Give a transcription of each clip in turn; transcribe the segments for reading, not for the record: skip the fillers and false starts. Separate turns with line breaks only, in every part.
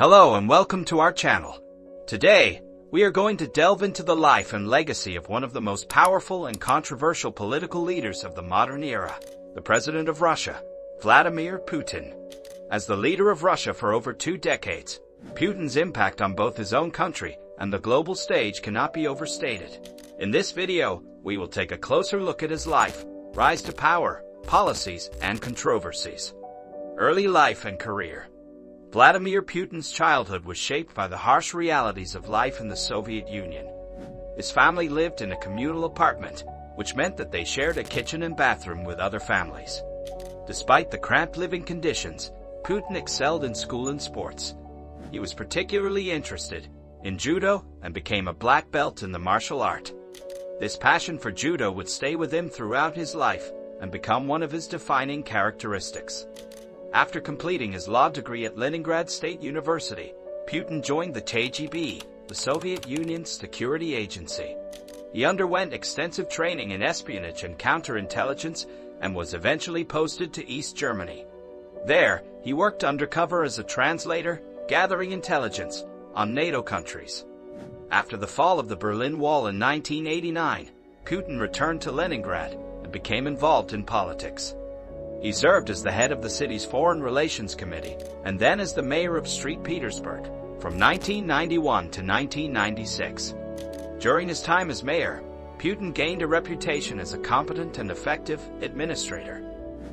Hello and welcome to our channel. Today, we are going to delve into the life and legacy of one of the most powerful and controversial political leaders of the modern era, the President of Russia, Vladimir Putin. As the leader of Russia for over 2 decades, Putin's impact on both his own country and the global stage cannot be overstated. In this video, we will take a closer look at his life, rise to power, policies, and controversies. Early life and career. Vladimir Putin's childhood was shaped by the harsh realities of life in the Soviet Union. His family lived in a communal apartment, which meant that they shared a kitchen and bathroom with other families. Despite the cramped living conditions, Putin excelled in school and sports. He was particularly interested in judo and became a black belt in the martial art. This passion for judo would stay with him throughout his life and become one of his defining characteristics. After completing his law degree at Leningrad State University, Putin joined the KGB, the Soviet Union's security agency. He underwent extensive training in espionage and counterintelligence and was eventually posted to East Germany. There, he worked undercover as a translator, gathering intelligence on NATO countries. After the fall of the Berlin Wall in 1989, Putin returned to Leningrad and became involved in politics. He served as the head of the city's Foreign Relations Committee and then as the mayor of St. Petersburg from 1991 to 1996. During his time as mayor, Putin gained a reputation as a competent and effective administrator.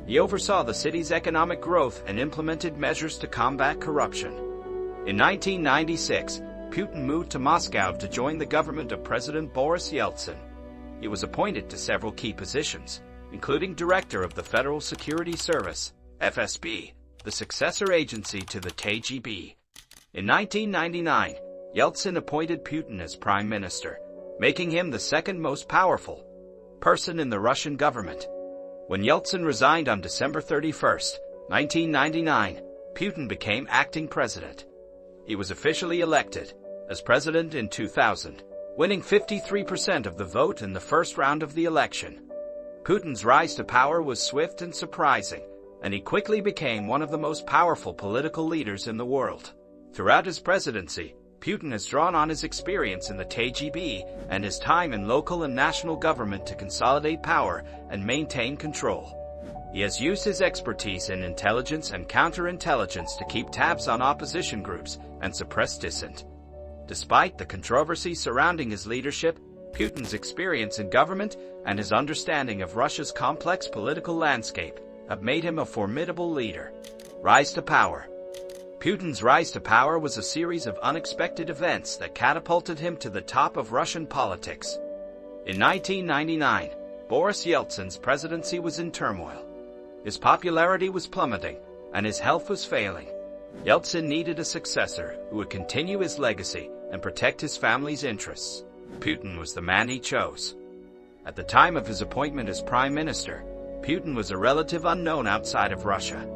He oversaw the city's economic growth and implemented measures to combat corruption. In 1996, Putin moved to Moscow to join the government of President Boris Yeltsin. He was appointed to several key positions, including Director of the Federal Security Service, FSB, the successor agency to the KGB. In 1999, Yeltsin appointed Putin as Prime Minister, making him the second most powerful person in the Russian government. When Yeltsin resigned on December 31, 1999, Putin became acting president. He was officially elected as president in 2000, winning 53% of the vote in the first round of the election. Putin's rise to power was swift and surprising, and he quickly became one of the most powerful political leaders in the world. Throughout his presidency, Putin has drawn on his experience in the KGB and his time in local and national government to consolidate power and maintain control. He has used his expertise in intelligence and counterintelligence to keep tabs on opposition groups and suppress dissent. Despite the controversy surrounding his leadership, Putin's experience in government and his understanding of Russia's complex political landscape have made him a formidable leader. Rise to power. Putin's rise to power was a series of unexpected events that catapulted him to the top of Russian politics. In 1999, Boris Yeltsin's presidency was in turmoil. His popularity was plummeting, and his health was failing. Yeltsin needed a successor who would continue his legacy and protect his family's interests. Putin was the man he chose. At the time of his appointment as Prime Minister, Putin was a relative unknown outside of Russia.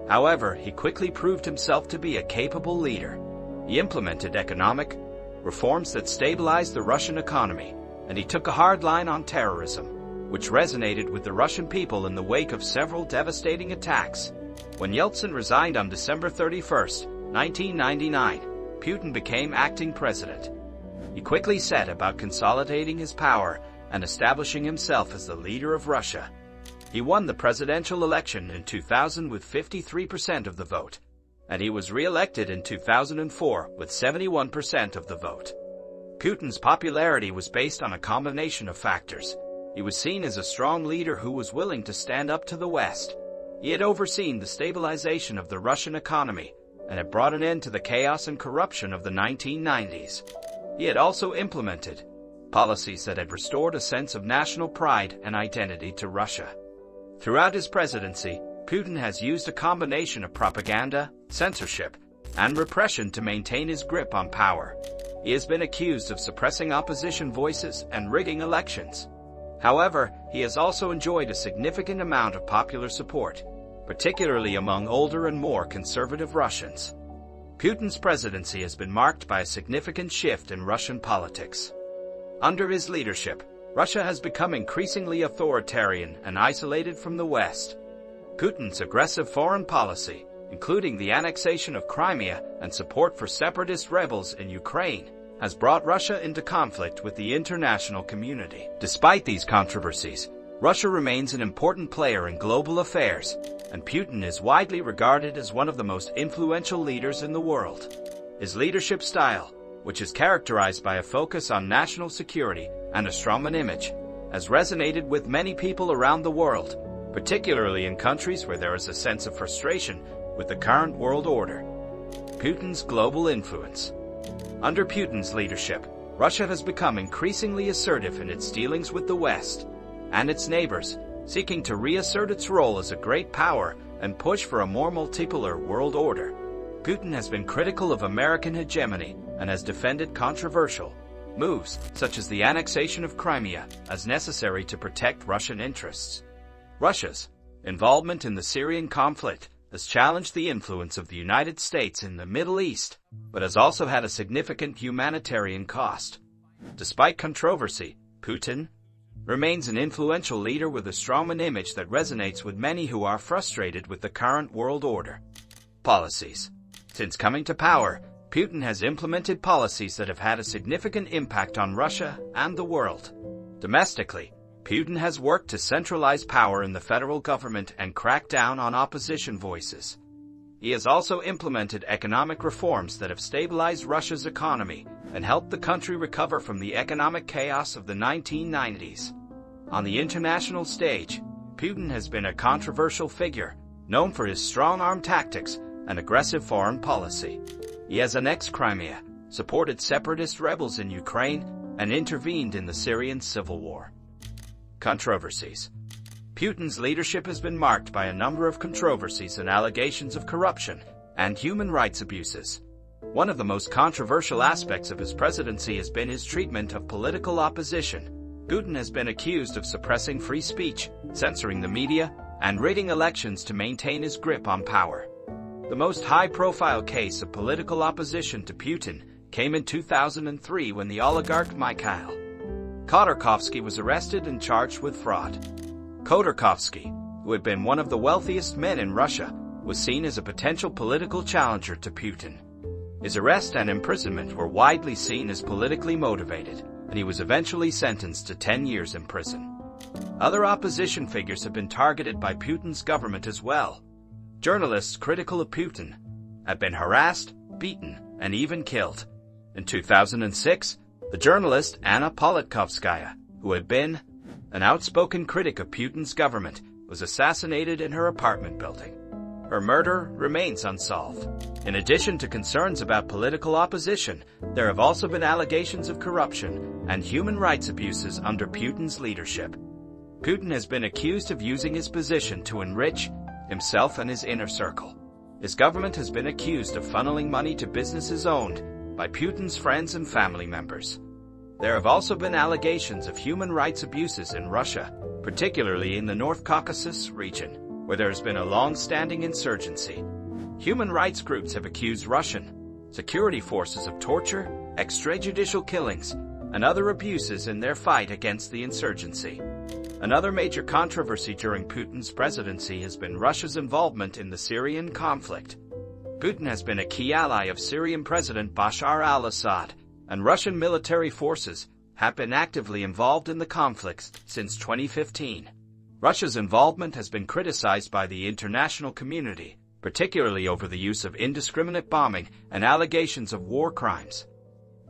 However, he quickly proved himself to be a capable leader. He implemented economic reforms that stabilized the Russian economy, and he took a hard line on terrorism, which resonated with the Russian people in the wake of several devastating attacks. When Yeltsin resigned on December 31, 1999, Putin became acting president. He quickly set about consolidating his power and establishing himself as the leader of Russia. He won the presidential election in 2000 with 53% of the vote, and he was re-elected in 2004 with 71% of the vote. Putin's popularity was based on a combination of factors. He was seen as a strong leader who was willing to stand up to the West. He had overseen the stabilization of the Russian economy and had brought an end to the chaos and corruption of the 1990s. He had also implemented policies that had restored a sense of national pride and identity to Russia. Throughout his presidency, Putin has used a combination of propaganda, censorship, and repression to maintain his grip on power. He has been accused of suppressing opposition voices and rigging elections. However, he has also enjoyed a significant amount of popular support, particularly among older and more conservative Russians. Putin's presidency has been marked by a significant shift in Russian politics. Under his leadership, Russia has become increasingly authoritarian and isolated from the West. Putin's aggressive foreign policy, including the annexation of Crimea and support for separatist rebels in Ukraine, has brought Russia into conflict with the international community. Despite these controversies, Russia remains an important player in global affairs, and Putin is widely regarded as one of the most influential leaders in the world. His leadership style, which is characterized by a focus on national security and a strongman image, has resonated with many people around the world, particularly in countries where there is a sense of frustration with the current world order. Putin's global influence. Under Putin's leadership, Russia has become increasingly assertive in its dealings with the West and its neighbors, seeking to reassert its role as a great power and push for a more multipolar world order. Putin has been critical of American hegemony and has defended controversial moves, such as the annexation of Crimea, as necessary to protect Russian interests. Russia's involvement in the Syrian conflict has challenged the influence of the United States in the Middle East, but has also had a significant humanitarian cost. Despite controversy, Putin remains an influential leader with a strongman image that resonates with many who are frustrated with the current world order. Policies. Since coming to power, Putin has implemented policies that have had a significant impact on Russia and the world. Domestically, Putin has worked to centralize power in the federal government and crack down on opposition voices. He has also implemented economic reforms that have stabilized Russia's economy and helped the country recover from the economic chaos of the 1990s. On the international stage, Putin has been a controversial figure, known for his strong-arm tactics and aggressive foreign policy. He has annexed Crimea, supported separatist rebels in Ukraine, and intervened in the Syrian civil war. Controversies. Putin's leadership has been marked by a number of controversies and allegations of corruption and human rights abuses. One of the most controversial aspects of his presidency has been his treatment of political opposition. Putin has been accused of suppressing free speech, censoring the media, and rigging elections to maintain his grip on power. The most high-profile case of political opposition to Putin came in 2003 when the oligarch Mikhail Khodorkovsky was arrested and charged with fraud. Khodorkovsky, who had been one of the wealthiest men in Russia, was seen as a potential political challenger to Putin. His arrest and imprisonment were widely seen as politically motivated, and he was eventually sentenced to 10 years in prison. Other opposition figures have been targeted by Putin's government as well. Journalists critical of Putin have been harassed, beaten, and even killed. In 2006, the journalist Anna Politkovskaya, who had been an outspoken critic of Putin's government, was assassinated in her apartment building. Her murder remains unsolved. In addition to concerns about political opposition, there have also been allegations of corruption and human rights abuses under Putin's leadership. Putin has been accused of using his position to enrich himself and his inner circle. His government has been accused of funneling money to businesses owned by Putin's friends and family members. There have also been allegations of human rights abuses in Russia, particularly in the North Caucasus region, where there has been a long-standing insurgency. Human rights groups have accused Russian security forces of torture, extrajudicial killings, and other abuses in their fight against the insurgency. Another major controversy during Putin's presidency has been Russia's involvement in the Syrian conflict. Putin has been a key ally of Syrian President Bashar al-Assad, and Russian military forces have been actively involved in the conflict since 2015. Russia's involvement has been criticized by the international community, particularly over the use of indiscriminate bombing and allegations of war crimes.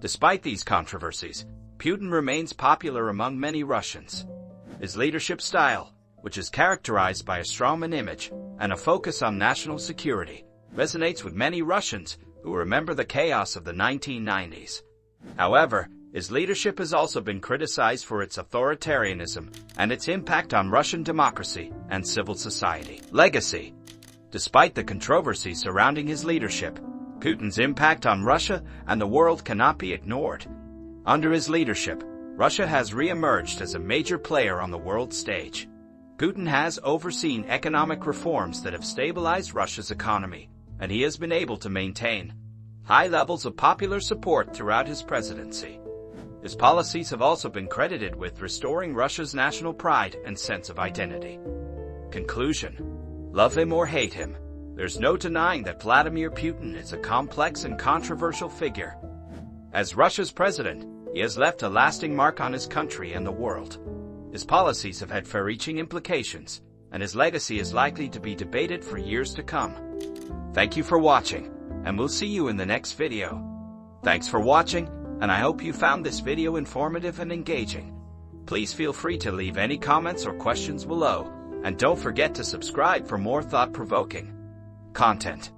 Despite these controversies, Putin remains popular among many Russians. His leadership style, which is characterized by a strongman image and a focus on national security, resonates with many Russians who remember the chaos of the 1990s. However, his leadership has also been criticized for its authoritarianism and its impact on Russian democracy and civil society. Legacy. Despite the controversy surrounding his leadership, Putin's impact on Russia and the world cannot be ignored. Under his leadership, Russia has re-emerged as a major player on the world stage. Putin has overseen economic reforms that have stabilized Russia's economy, and he has been able to maintain high levels of popular support throughout his presidency. His policies have also been credited with restoring Russia's national pride and sense of identity. Conclusion. Love him or hate him, There's no denying that Vladimir Putin is a complex and controversial figure. As Russia's president, he has left a lasting mark on his country and the world. His policies have had far-reaching implications, and his legacy is likely to be debated for years to come. Thank you for watching, and we'll see you in the next video. Thanks for watching, and I hope you found this video informative and engaging. Please feel free to leave any comments or questions below, and don't forget to subscribe for more thought-provoking content.